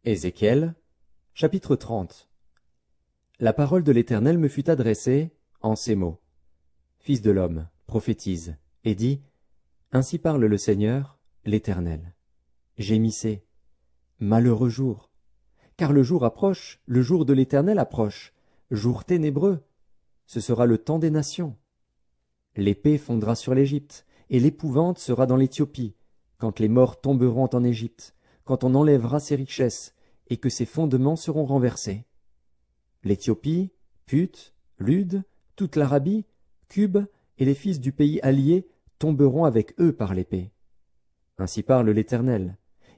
Ézéchiel, chapitre 30. La parole de l'Éternel me fut adressée en ces mots. Fils de l'homme, prophétise, et dis, Ainsi parle le Seigneur, l'Éternel. Gémissez, malheureux jour, car le jour approche, le jour de l'Éternel approche, jour ténébreux, ce sera le temps des nations. L'épée fondra sur l'Égypte, et l'épouvante sera dans l'Éthiopie, quand les morts tomberont en Égypte, quand on enlèvera ses richesses, et que ses fondements seront renversés. L'Éthiopie, Put, Lud, toute l'Arabie, Cube et les fils du pays allié tomberont avec eux par l'épée. Ainsi parle l'Éternel.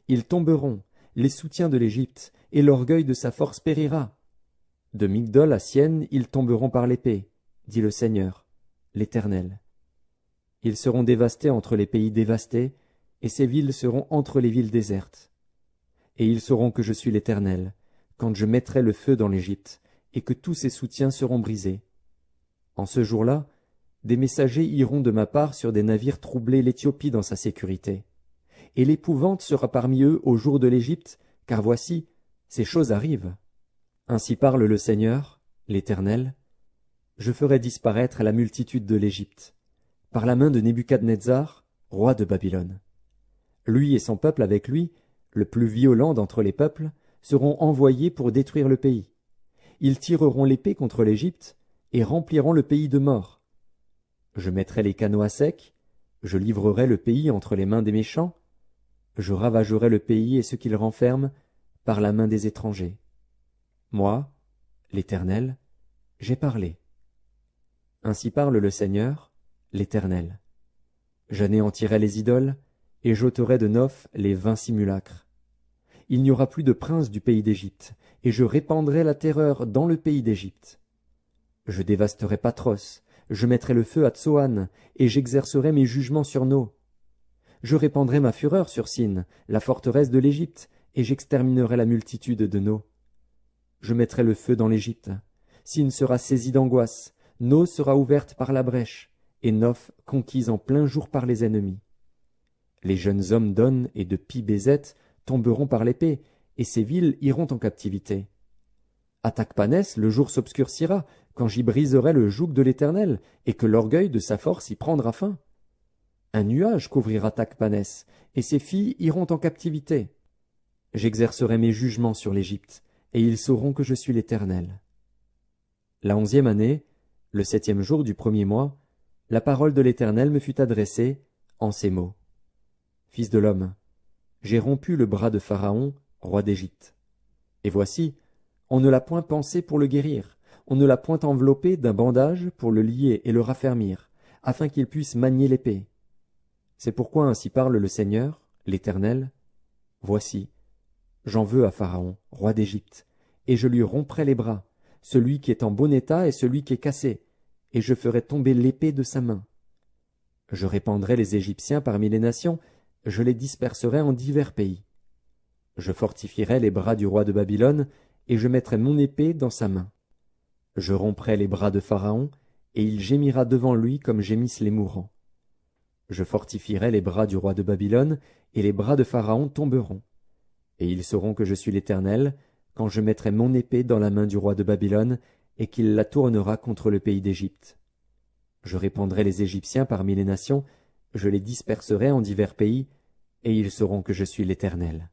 Ils tomberont, les soutiens de l'Égypte, et l'orgueil de sa force périra. De Migdol à Sienne, ils tomberont par l'épée, dit le Seigneur, l'Éternel. Ils seront dévastés entre les pays dévastés, et ces villes seront entre les villes désertes. Et ils sauront que je suis l'Éternel, quand je mettrai le feu dans l'Égypte, et que tous ses soutiens seront brisés. En ce jour-là, des messagers iront de ma part sur des navires troubler l'Éthiopie dans sa sécurité. Et l'épouvante sera parmi eux au jour de l'Égypte, car voici, ces choses arrivent. Ainsi parle le Seigneur, l'Éternel. Je ferai disparaître la multitude de l'Égypte, par la main de Nebuchadnezzar, roi de Babylone. Lui et son peuple avec lui, le plus violent d'entre les peuples, seront envoyés pour détruire le pays. Ils tireront l'épée contre l'Égypte et rempliront le pays de morts. Je mettrai les canaux à sec, je livrerai le pays entre les mains des méchants, je ravagerai le pays et ce qu'il renferme par la main des étrangers. Moi, l'Éternel, j'ai parlé. Ainsi parle le Seigneur, l'Éternel. J'anéantirai les idoles, et j'ôterai de Noph les vains simulacres. Il n'y aura plus de prince du pays d'Égypte, et je répandrai la terreur dans le pays d'Égypte. Je dévasterai Patros, je mettrai le feu à Tsoan, et j'exercerai mes jugements sur No. Je répandrai ma fureur sur Sin, la forteresse de l'Égypte, et j'exterminerai la multitude de No. Je mettrai le feu dans l'Égypte. Sin sera saisie d'angoisse, No sera ouverte par la brèche, et Noph conquise en plein jour par les ennemis. Les jeunes hommes d'On et de Pi-Bézet tomberont par l'épée, et ces villes iront en captivité. À Takhpanès, le jour s'obscurcira, quand j'y briserai le joug de l'Éternel, et que l'orgueil de sa force y prendra fin. Un nuage couvrira Takhpanès, et ses filles iront en captivité. J'exercerai mes jugements sur l'Égypte, et ils sauront que je suis l'Éternel. La 11e année, le 7e jour du 1er mois, la parole de l'Éternel me fut adressée en ces mots. Fils de l'homme, j'ai rompu le bras de Pharaon, roi d'Égypte. Et voici, on ne l'a point pansé pour le guérir, on ne l'a point enveloppé d'un bandage pour le lier et le raffermir, afin qu'il puisse manier l'épée. C'est pourquoi ainsi parle le Seigneur, l'Éternel. Voici, j'en veux à Pharaon, roi d'Égypte, et je lui romprai les bras, celui qui est en bon état et celui qui est cassé, et je ferai tomber l'épée de sa main. Je répandrai les Égyptiens parmi les nations, je les disperserai en divers pays. Je fortifierai les bras du roi de Babylone, et je mettrai mon épée dans sa main. Je romprai les bras de Pharaon, et il gémira devant lui comme gémissent les mourants. Je fortifierai les bras du roi de Babylone, et les bras de Pharaon tomberont. Et ils sauront que je suis l'Éternel, quand je mettrai mon épée dans la main du roi de Babylone, et qu'il la tournera contre le pays d'Égypte. Je répandrai les Égyptiens parmi les nations, je les disperserai en divers pays, et ils sauront que je suis l'Éternel.